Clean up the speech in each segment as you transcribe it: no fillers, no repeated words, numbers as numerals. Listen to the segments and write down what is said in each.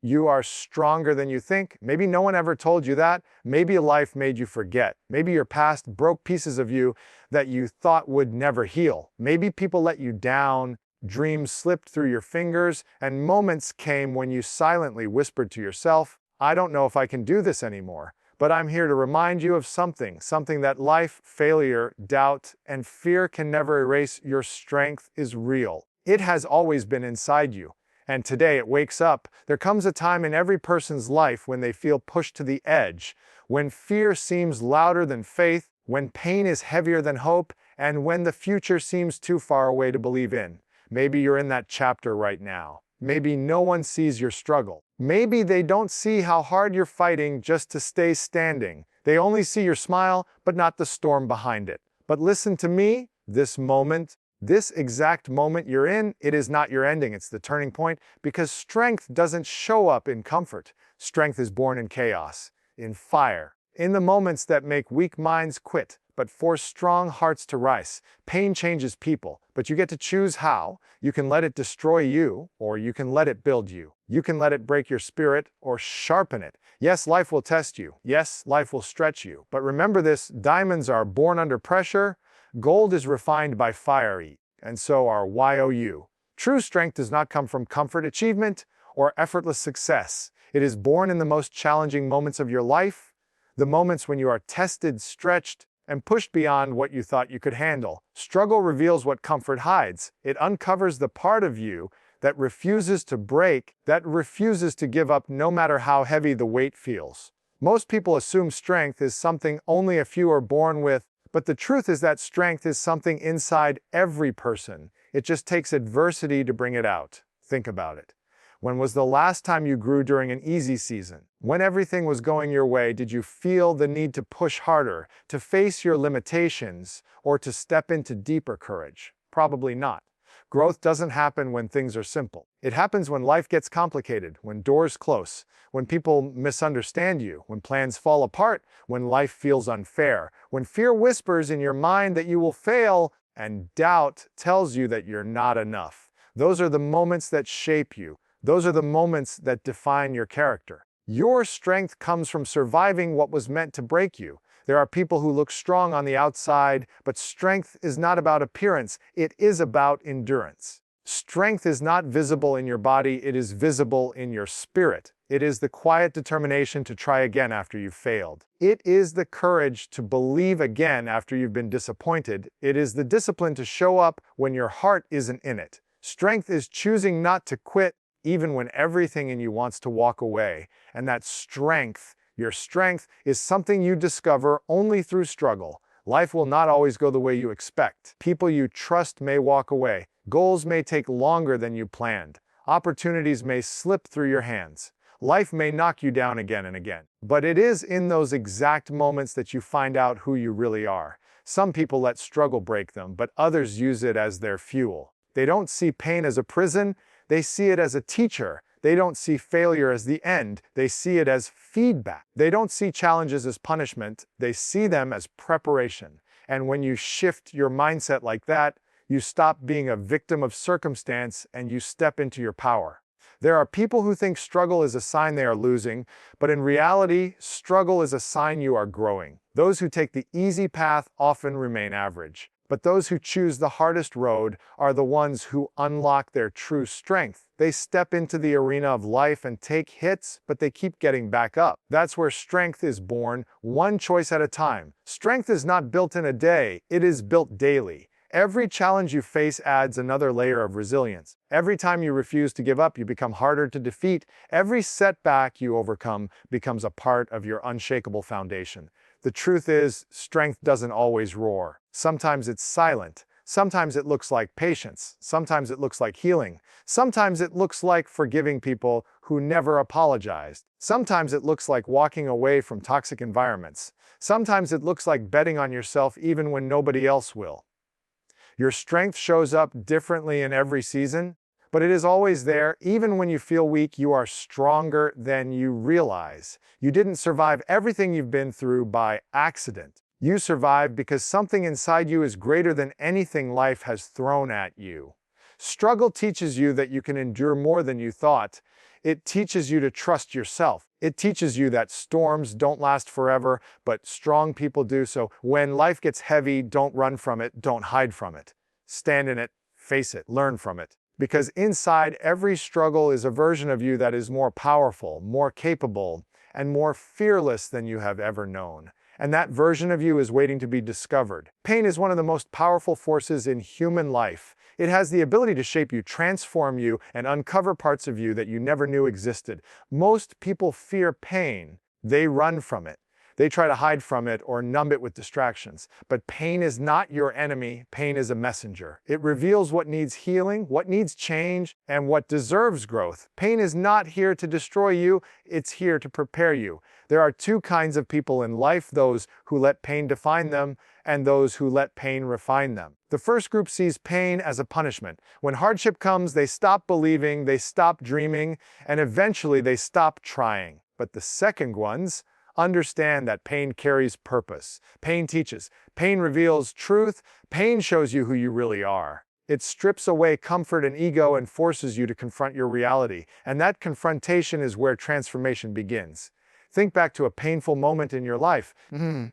you are stronger than you think. Maybe no one ever told you that. Maybe life made you forget. Maybe your past broke pieces of you that you thought would never heal. Maybe people let you down, dreams slipped through your fingers, and moments came when you silently whispered to yourself, I don't know if I can do this anymore. But I'm here to remind you of something that life, failure, doubt, and fear can never erase. Your strength is real. It has always been inside you. And today it wakes up. There comes a time in every person's life when they feel pushed to the edge, when fear seems louder than faith, when pain is heavier than hope, and when the future seems too far away to believe in. Maybe you're in that chapter right now. Maybe no one sees your struggle. Maybe they don't see how hard you're fighting just to stay standing. They only see your smile, but not the storm behind it. But listen to me, this exact moment you're in, it is not your ending, it's the turning point, because strength doesn't show up in comfort. Strength is born in chaos, in fire, in the moments that make weak minds quit, but force strong hearts to rise. Pain changes people, but you get to choose how. You can let it destroy you, or you can let it build you. You can let it break your spirit, or sharpen it. Yes, life will test you. Yes, life will stretch you. But remember this, diamonds are born under pressure. Gold is refined by fire, and so are you. True strength does not come from comfort, achievement, or effortless success. It is born in the most challenging moments of your life, the moments when you are tested, stretched, and pushed beyond what you thought you could handle. Struggle reveals what comfort hides. It uncovers the part of you that refuses to break, that refuses to give up no matter how heavy the weight feels. Most people assume strength is something only a few are born with, but the truth is that strength is something inside every person. It just takes adversity to bring it out. Think about it. When was the last time you grew during an easy season? When everything was going your way, did you feel the need to push harder, to face your limitations, or to step into deeper courage? Probably not. Growth doesn't happen when things are simple. It happens when life gets complicated, when doors close, when people misunderstand you, when plans fall apart, when life feels unfair, when fear whispers in your mind that you will fail, and doubt tells you that you're not enough. Those are the moments that shape you. Those are the moments that define your character. Your strength comes from surviving what was meant to break you. There are people who look strong on the outside, but strength is not about appearance, it is about endurance. Strength is not visible in your body, it is visible in your spirit. It is the quiet determination to try again after you've failed. It is the courage to believe again after you've been disappointed. It is the discipline to show up when your heart isn't in it. Strength is choosing not to quit even when everything in you wants to walk away. And that strength, your strength, is something you discover only through struggle. Life will not always go the way you expect. People you trust may walk away. Goals may take longer than you planned. Opportunities may slip through your hands. Life may knock you down again and again. But it is in those exact moments that you find out who you really are. Some people let struggle break them, but others use it as their fuel. They don't see pain as a prison, they see it as a teacher. They don't see failure as the end, they see it as feedback. They don't see challenges as punishment, they see them as preparation. And when you shift your mindset like that, you stop being a victim of circumstance and you step into your power. There are people who think struggle is a sign they are losing, but in reality, struggle is a sign you are growing. Those who take the easy path often remain average. But those who choose the hardest road are the ones who unlock their true strength. They step into the arena of life and take hits, but they keep getting back up. That's where strength is born, one choice at a time. Strength is not built in a day, it is built daily. Every challenge you face adds another layer of resilience. Every time you refuse to give up, you become harder to defeat. Every setback you overcome becomes a part of your unshakable foundation. The truth is, strength doesn't always roar. Sometimes it's silent. Sometimes it looks like patience. Sometimes it looks like healing. Sometimes it looks like forgiving people who never apologized. Sometimes it looks like walking away from toxic environments. Sometimes it looks like betting on yourself even when nobody else will. Your strength shows up differently in every season, but it is always there. Even when you feel weak, you are stronger than you realize. You didn't survive everything you've been through by accident. You survived because something inside you is greater than anything life has thrown at you. Struggle teaches you that you can endure more than you thought. It teaches you to trust yourself. It teaches you that storms don't last forever, but strong people do. So when life gets heavy, don't run from it, don't hide from it. Stand in it, face it, learn from it. Because inside every struggle is a version of you that is more powerful, more capable, and more fearless than you have ever known. And that version of you is waiting to be discovered. Pain is one of the most powerful forces in human life. It has the ability to shape you, transform you, and uncover parts of you that you never knew existed. Most people fear pain. They run from it. They try to hide from it or numb it with distractions. But pain is not your enemy. Pain is a messenger. It reveals what needs healing, what needs change, and what deserves growth. Pain is not here to destroy you. It's here to prepare you. There are two kinds of people in life, those who let pain define them and those who let pain refine them. The first group sees pain as a punishment. When hardship comes, they stop believing, they stop dreaming, and eventually they stop trying. But the second ones understand that pain carries purpose. Pain teaches. Pain reveals truth. Pain shows you who you really are. It strips away comfort and ego and forces you to confront your reality. And that confrontation is where transformation begins. Think back to a painful moment in your life.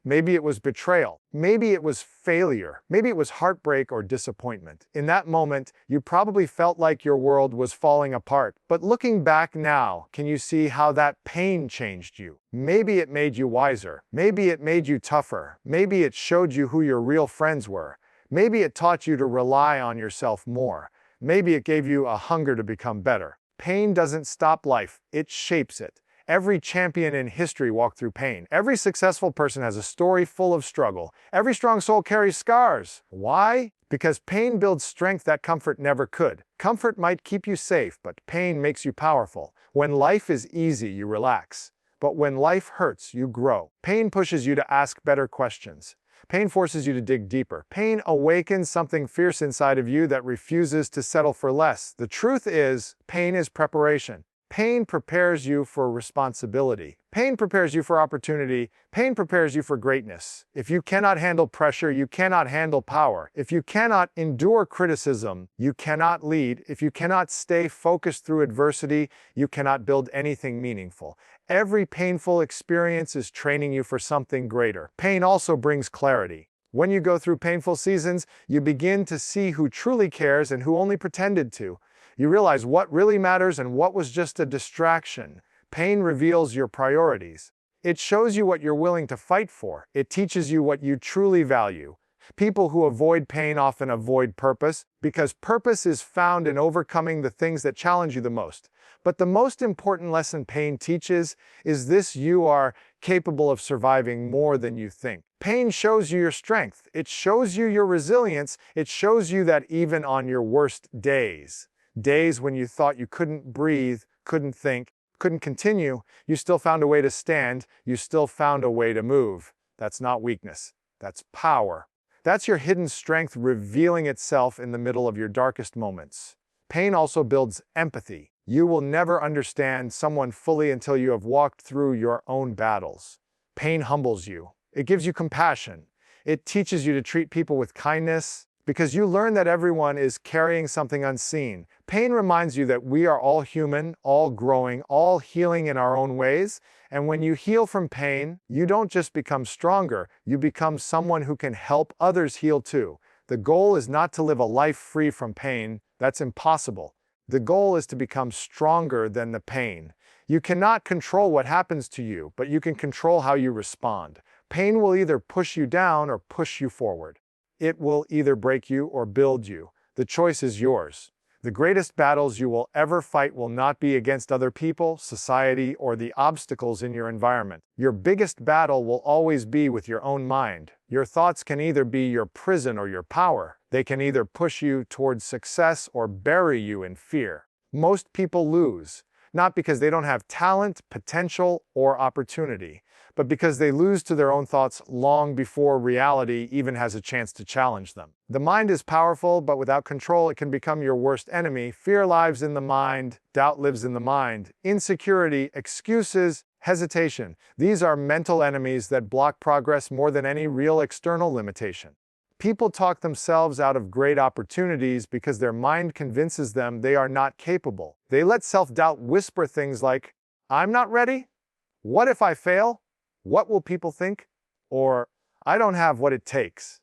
Maybe it was betrayal. Maybe it was failure. Maybe it was heartbreak or disappointment. In that moment, you probably felt like your world was falling apart. But looking back now, can you see how that pain changed you? Maybe it made you wiser. Maybe it made you tougher. Maybe it showed you who your real friends were. Maybe it taught you to rely on yourself more. Maybe it gave you a hunger to become better. Pain doesn't stop life. It shapes it. Every champion in history walked through pain. Every successful person has a story full of struggle. Every strong soul carries scars. Why? Because pain builds strength that comfort never could. Comfort might keep you safe, but pain makes you powerful. When life is easy, you relax. But when life hurts, you grow. Pain pushes you to ask better questions. Pain forces you to dig deeper. Pain awakens something fierce inside of you that refuses to settle for less. The truth is, pain is preparation. Pain prepares you for responsibility. Pain prepares you for opportunity. Pain prepares you for greatness. If you cannot handle pressure, you cannot handle power. If you cannot endure criticism, you cannot lead. If you cannot stay focused through adversity, you cannot build anything meaningful. Every painful experience is training you for something greater. Pain also brings clarity. When you go through painful seasons, you begin to see who truly cares and who only pretended to. You realize what really matters and what was just a distraction. Pain reveals your priorities. It shows you what you're willing to fight for. It teaches you what you truly value. People who avoid pain often avoid purpose, because purpose is found in overcoming the things that challenge you the most. But the most important lesson pain teaches is this: you are capable of surviving more than you think. Pain shows you your strength. It shows you your resilience. It shows you that even on your worst days, days when you thought you couldn't breathe, couldn't think, couldn't continue, you still found a way to stand, you still found a way to move. That's not weakness, that's power. That's your hidden strength revealing itself in the middle of your darkest moments. Pain also builds empathy. You will never understand someone fully until you have walked through your own battles. Pain humbles you. It gives you compassion. It teaches you to treat people with kindness, because you learn that everyone is carrying something unseen. Pain reminds you that we are all human, all growing, all healing in our own ways. And when you heal from pain, you don't just become stronger, you become someone who can help others heal too. The goal is not to live a life free from pain. That's impossible. The goal is to become stronger than the pain. You cannot control what happens to you, but you can control how you respond. Pain will either push you down or push you forward. It will either break you or build you. The choice is yours. The greatest battles you will ever fight will not be against other people, society, or the obstacles in your environment. Your biggest battle will always be with your own mind. Your thoughts can either be your prison or your power. They can either push you towards success or bury you in fear. Most people lose, not because they don't have talent, potential, or opportunity, but because they lose to their own thoughts long before reality even has a chance to challenge them. The mind is powerful, but without control, it can become your worst enemy. Fear lives in the mind, doubt lives in the mind, insecurity, excuses, hesitation. These are mental enemies that block progress more than any real external limitation. People talk themselves out of great opportunities because their mind convinces them they are not capable. They let self-doubt whisper things like, "I'm not ready? What if I fail? What will people think?" Or, "I don't have what it takes."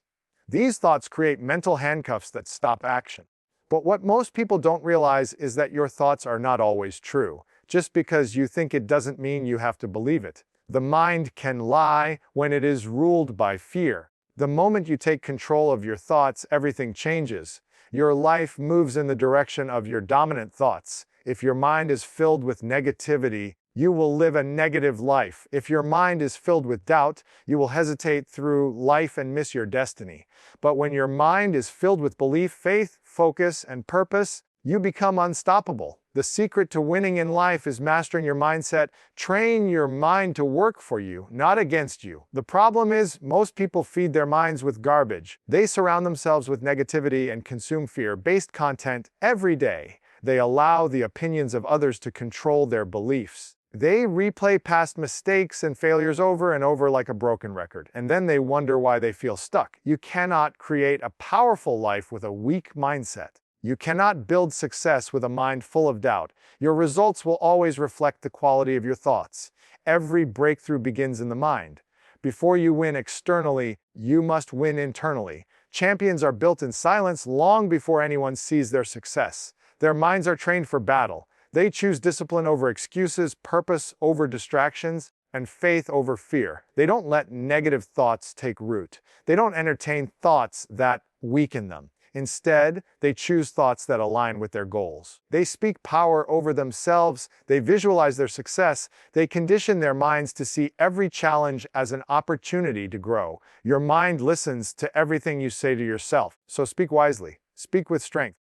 These thoughts create mental handcuffs that stop action. But what most people don't realize is that your thoughts are not always true. Just because you think it doesn't mean you have to believe it. The mind can lie when it is ruled by fear. The moment you take control of your thoughts, everything changes. Your life moves in the direction of your dominant thoughts. If your mind is filled with negativity, you will live a negative life. If your mind is filled with doubt, you will hesitate through life and miss your destiny. But when your mind is filled with belief, faith, focus, and purpose, you become unstoppable. The secret to winning in life is mastering your mindset. Train your mind to work for you, not against you. The problem is, most people feed their minds with garbage. They surround themselves with negativity and consume fear-based content every day. They allow the opinions of others to control their beliefs. They replay past mistakes and failures over and over like a broken record, and then they wonder why they feel stuck. You cannot create a powerful life with a weak mindset. You cannot build success with a mind full of doubt. Your results will always reflect the quality of your thoughts. Every breakthrough begins in the mind. Before you win externally, you must win internally. Champions are built in silence long before anyone sees their success. Their minds are trained for battle. They choose discipline over excuses, purpose over distractions, and faith over fear. They don't let negative thoughts take root. They don't entertain thoughts that weaken them. Instead, they choose thoughts that align with their goals. They speak power over themselves. They visualize their success. They condition their minds to see every challenge as an opportunity to grow. Your mind listens to everything you say to yourself. So speak wisely. Speak with strength.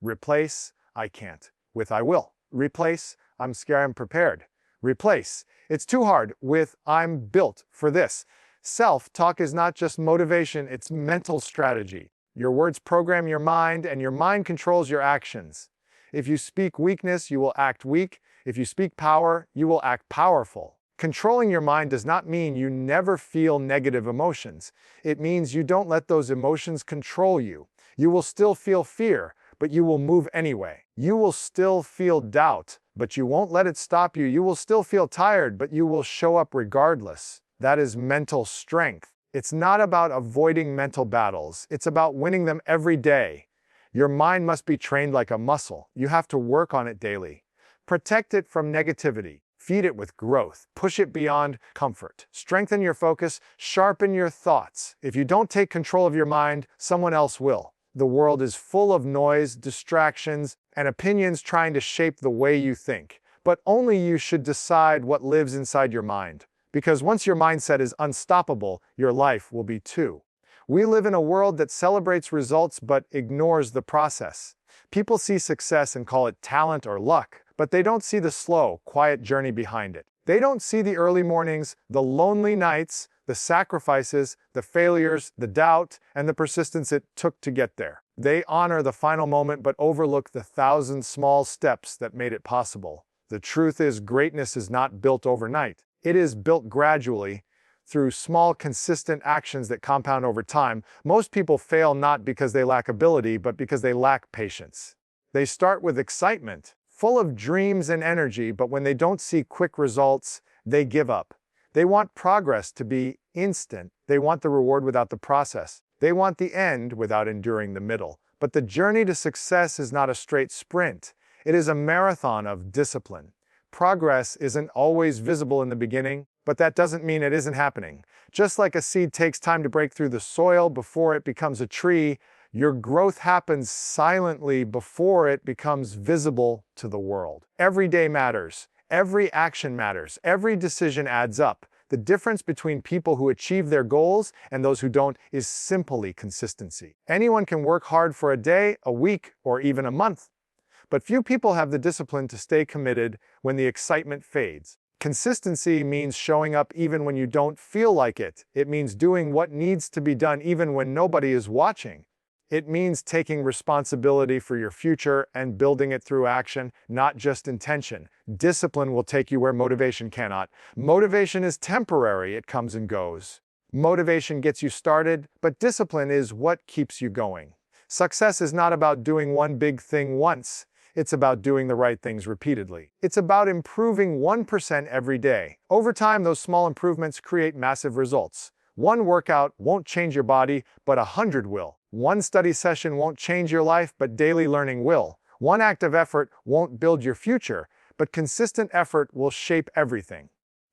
Replace "I can't" with "I will." Replace "I'm scared, I'm prepared." Replace "It's too hard" with "I'm built for this." Self-talk is not just motivation, it's mental strategy. Your words program your mind, and your mind controls your actions. If you speak weakness, you will act weak. If you speak power, you will act powerful. Controlling your mind does not mean you never feel negative emotions. It means you don't let those emotions control you. You will still feel fear, but you will move anyway. You will still feel doubt, but you won't let it stop you. You will still feel tired, but you will show up regardless. That is mental strength. It's not about avoiding mental battles. It's about winning them every day. Your mind must be trained like a muscle. You have to work on it daily. Protect it from negativity. Feed it with growth. Push it beyond comfort. Strengthen your focus. Sharpen your thoughts. If you don't take control of your mind, someone else will. The world is full of noise, distractions, and opinions trying to shape the way you think. But only you should decide what lives inside your mind. Because once your mindset is unstoppable, your life will be too. We live in a world that celebrates results but ignores the process. People see success and call it talent or luck, but they don't see the slow, quiet journey behind it. They don't see the early mornings, the lonely nights, the sacrifices, the failures, the doubt, and the persistence it took to get there. They honor the final moment but overlook the 1,000 small steps that made it possible. The truth is, greatness is not built overnight. It is built gradually, through small, consistent actions that compound over time. Most people fail not because they lack ability, but because they lack patience. They start with excitement, full of dreams and energy, but when they don't see quick results, they give up. They want progress to be instant. They want the reward without the process. They want the end without enduring the middle. But the journey to success is not a straight sprint. It is a marathon of discipline. Progress isn't always visible in the beginning, but that doesn't mean it isn't happening. Just like a seed takes time to break through the soil before it becomes a tree, your growth happens silently before it becomes visible to the world. Every day matters. Every action matters. Every decision adds up. The difference between people who achieve their goals and those who don't is simply consistency. Anyone can work hard for a day, a week, or even a month. But few people have the discipline to stay committed when the excitement fades. Consistency means showing up even when you don't feel like it. It means doing what needs to be done even when nobody is watching. It means taking responsibility for your future and building it through action, not just intention. Discipline will take you where motivation cannot. Motivation is temporary, it comes and goes. Motivation gets you started, but discipline is what keeps you going. Success is not about doing one big thing once. It's about doing the right things repeatedly. It's about improving 1% every day. Over time, those small improvements create massive results. One workout won't change your body, but 100 will. One study session won't change your life, but daily learning will. One act of effort won't build your future, but consistent effort will shape everything.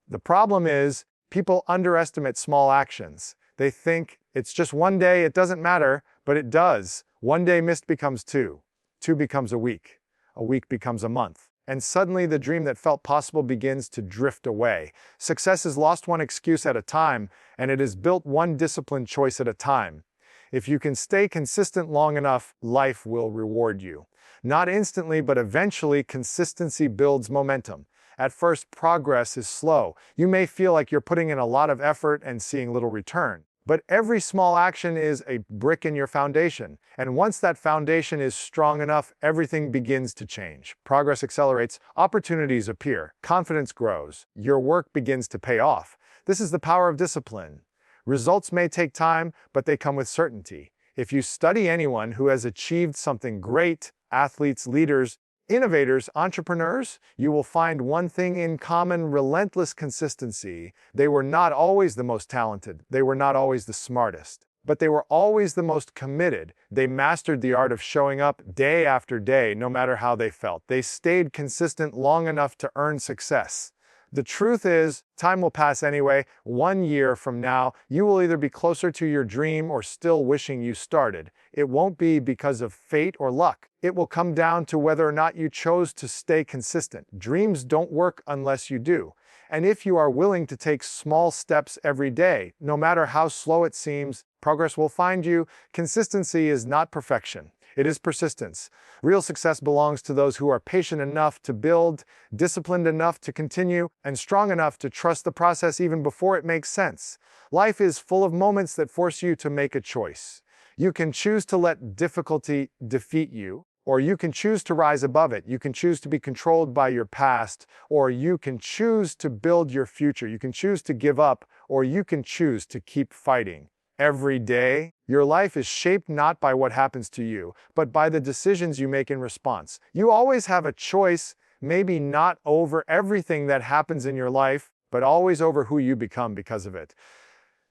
The problem is, people underestimate small actions. They think it's just one day, it doesn't matter, but it does. One day missed becomes two. Two becomes a week. A week becomes a month. And suddenly the dream that felt possible begins to drift away. Success is lost one excuse at a time, and it is built one disciplined choice at a time. If you can stay consistent long enough, life will reward you. Not instantly, but eventually, consistency builds momentum. At first, progress is slow. You may feel like you're putting in a lot of effort and seeing little return. But every small action is a brick in your foundation. And once that foundation is strong enough, everything begins to change. Progress accelerates, opportunities appear, confidence grows, your work begins to pay off. This is the power of discipline. Results may take time, but they come with certainty. If you study anyone who has achieved something great, athletes, leaders, innovators, entrepreneurs, you will find one thing in common: relentless consistency. They were not always the most talented. They were not always the smartest. But they were always the most committed. They mastered the art of showing up day after day, no matter how they felt. They stayed consistent long enough to earn success. The truth is, time will pass anyway. 1 year from now, you will either be closer to your dream or still wishing you started. It won't be because of fate or luck. It will come down to whether or not you chose to stay consistent. Dreams don't work unless you do. And if you are willing to take small steps every day, no matter how slow it seems, progress will find you. Consistency is not perfection. It is persistence. Real success belongs to those who are patient enough to build, disciplined enough to continue, and strong enough to trust the process even before it makes sense. Life is full of moments that force you to make a choice. You can choose to let difficulty defeat you, or you can choose to rise above it. You can choose to be controlled by your past, or you can choose to build your future. You can choose to give up, or you can choose to keep fighting. Every day, your life is shaped not by what happens to you, but by the decisions you make in response. You always have a choice, maybe not over everything that happens in your life, but always over who you become because of it.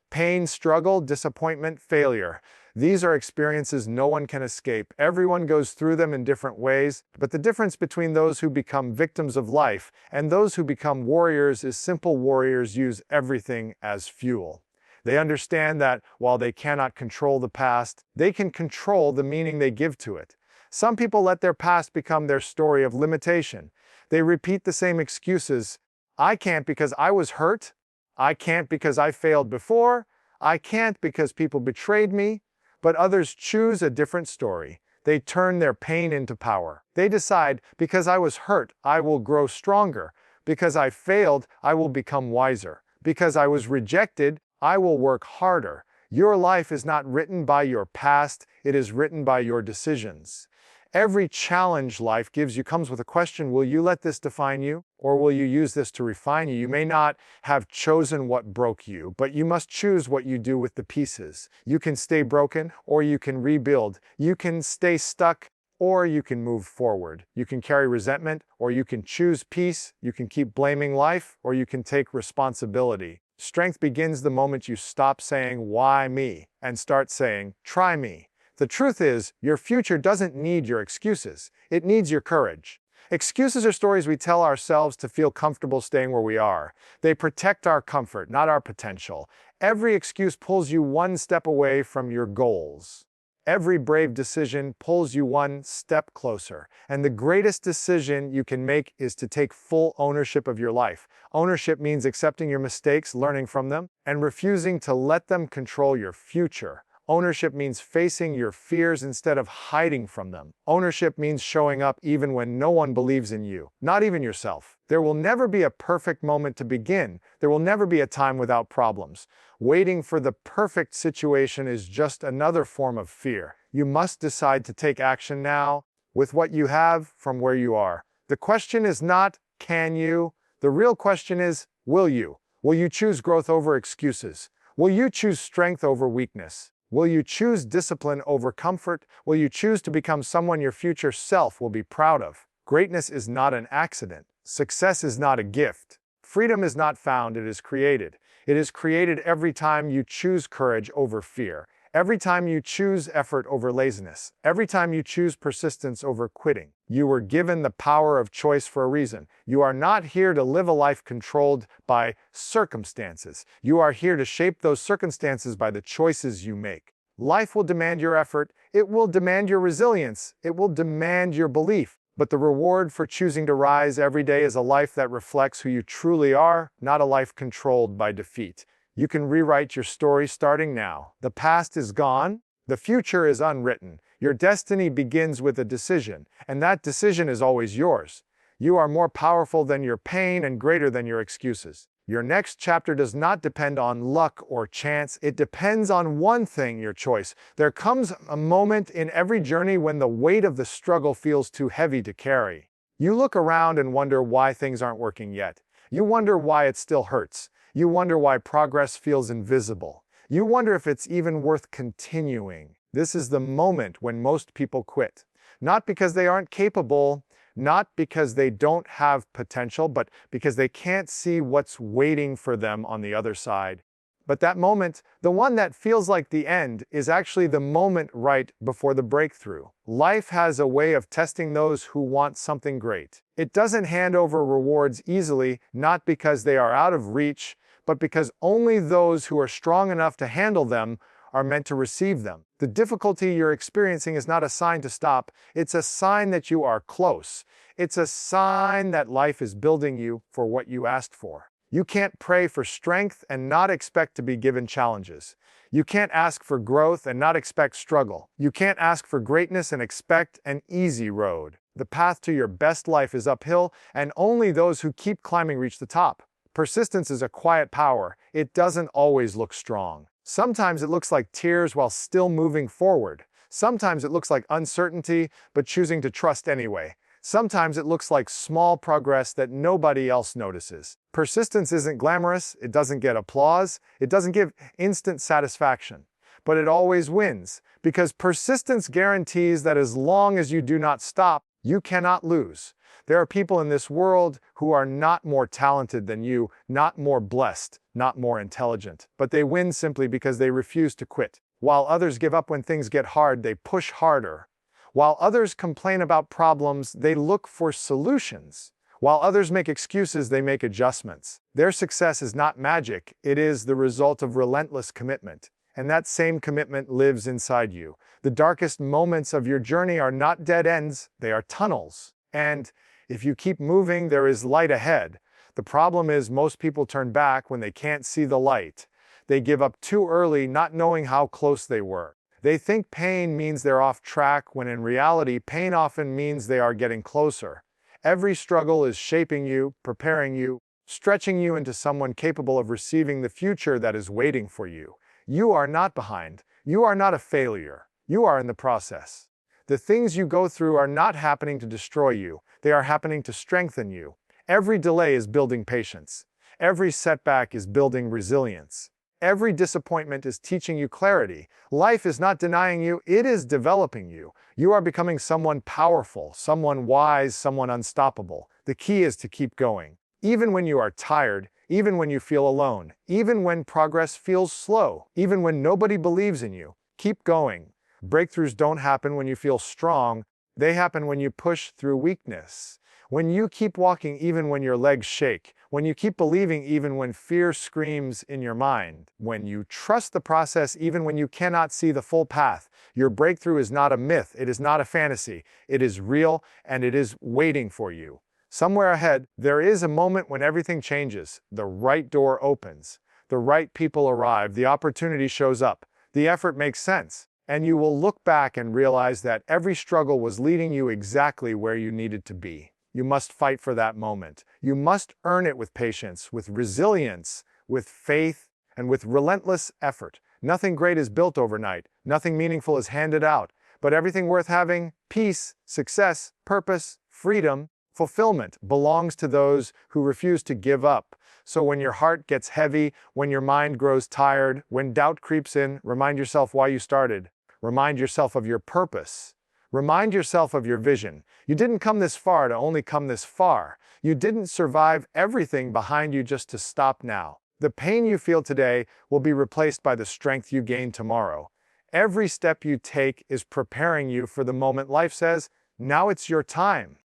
Pain, struggle, disappointment, failure. These are experiences no one can escape. Everyone goes through them in different ways, but the difference between those who become victims of life and those who become warriors is simple: warriors use everything as fuel. They understand that while they cannot control the past, they can control the meaning they give to it. Some people let their past become their story of limitation. They repeat the same excuses. I can't because I was hurt. I can't because I failed before. I can't because people betrayed me. But others choose a different story. They turn their pain into power. They decide, because I was hurt, I will grow stronger. Because I failed, I will become wiser. Because I was rejected, I will work harder. Your life is not written by your past, it is written by your decisions. Every challenge life gives you comes with a question: will you let this define you, or will you use this to refine you? You may not have chosen what broke you, but you must choose what you do with the pieces. You can stay broken, or you can rebuild. You can stay stuck, or you can move forward. You can carry resentment, or you can choose peace. You can keep blaming life, or you can take responsibility. Strength begins the moment you stop saying, "Why me?" and start saying, "Try me." The truth is, your future doesn't need your excuses. It needs your courage. Excuses are stories we tell ourselves to feel comfortable staying where we are. They protect our comfort, not our potential. Every excuse pulls you one step away from your goals. Every brave decision pulls you one step closer. And the greatest decision you can make is to take full ownership of your life. Ownership means accepting your mistakes, learning from them, and refusing to let them control your future. Ownership means facing your fears instead of hiding from them. Ownership means showing up even when no one believes in you, not even yourself. There will never be a perfect moment to begin. There will never be a time without problems. Waiting for the perfect situation is just another form of fear. You must decide to take action now, with what you have, from where you are. The question is not, can you? The real question is, will you? Will you choose growth over excuses? Will you choose strength over weakness? Will you choose discipline over comfort? Will you choose to become someone your future self will be proud of? Greatness is not an accident. Success is not a gift. Freedom is not found, it is created. It is created every time you choose courage over fear. Every time you choose effort over laziness, every time you choose persistence over quitting. You were given the power of choice for a reason. You are not here to live a life controlled by circumstances. You are here to shape those circumstances by the choices you make. Life will demand your effort, it will demand your resilience, it will demand your belief. But the reward for choosing to rise every day is a life that reflects who you truly are, not a life controlled by defeat. You can rewrite your story starting now. The past is gone. The future is unwritten. Your destiny begins with a decision, and that decision is always yours. You are more powerful than your pain and greater than your excuses. Your next chapter does not depend on luck or chance. It depends on one thing, your choice. There comes a moment in every journey when the weight of the struggle feels too heavy to carry. You look around and wonder why things aren't working yet. You wonder why it still hurts. You wonder why progress feels invisible. You wonder if it's even worth continuing. This is the moment when most people quit. Not because they aren't capable, not because they don't have potential, but because they can't see what's waiting for them on the other side. But that moment, the one that feels like the end, is actually the moment right before the breakthrough. Life has a way of testing those who want something great. It doesn't hand over rewards easily, not because they are out of reach, but because only those who are strong enough to handle them are meant to receive them. The difficulty you're experiencing is not a sign to stop, it's a sign that you are close. It's a sign that life is building you for what you asked for. You can't pray for strength and not expect to be given challenges. You can't ask for growth and not expect struggle. You can't ask for greatness and expect an easy road. The path to your best life is uphill, and only those who keep climbing reach the top. Persistence is a quiet power. It doesn't always look strong. Sometimes it looks like tears while still moving forward. Sometimes it looks like uncertainty, but choosing to trust anyway. Sometimes it looks like small progress that nobody else notices. Persistence isn't glamorous, it doesn't get applause, it doesn't give instant satisfaction. But it always wins, because persistence guarantees that as long as you do not stop, you cannot lose. There are people in this world who are not more talented than you, not more blessed, not more intelligent, but they win simply because they refuse to quit. While others give up when things get hard, they push harder. While others complain about problems, they look for solutions. While others make excuses, they make adjustments. Their success is not magic, it is the result of relentless commitment. And that same commitment lives inside you. The darkest moments of your journey are not dead ends, they are tunnels. And if you keep moving, there is light ahead. The problem is most people turn back when they can't see the light. They give up too early, not knowing how close they were. They think pain means they're off track, when in reality, pain often means they are getting closer. Every struggle is shaping you, preparing you, stretching you into someone capable of receiving the future that is waiting for you. You are not behind. You are not a failure. You are in the process. The things you go through are not happening to destroy you. They are happening to strengthen you. Every delay is building patience. Every setback is building resilience. Every disappointment is teaching you clarity. Life is not denying you, it is developing you. You are becoming someone powerful, someone wise, someone unstoppable. The key is to keep going. Even when you are tired, even when you feel alone, even when progress feels slow, even when nobody believes in you, keep going. Breakthroughs don't happen when you feel strong, they happen when you push through weakness. When you keep walking even when your legs shake, when you keep believing even when fear screams in your mind, when you trust the process even when you cannot see the full path, your breakthrough is not a myth, it is not a fantasy, it is real and it is waiting for you. Somewhere ahead, there is a moment when everything changes, the right door opens, the right people arrive, the opportunity shows up, the effort makes sense, and you will look back and realize that every struggle was leading you exactly where you needed to be. You must fight for that moment. You must earn it with patience, with resilience, with faith, and with relentless effort. Nothing great is built overnight. Nothing meaningful is handed out. But everything worth having, peace, success, purpose, freedom, Fulfillment belongs to those who refuse to give up. So when your heart gets heavy, when your mind grows tired, when doubt creeps in, remind yourself why you started. Remind yourself of your purpose. Remind yourself of your vision. You didn't come this far to only come this far. You didn't survive everything behind you just to stop now. The pain you feel today will be replaced by the strength you gain tomorrow. Every step you take is preparing you for the moment life says, now it's your time.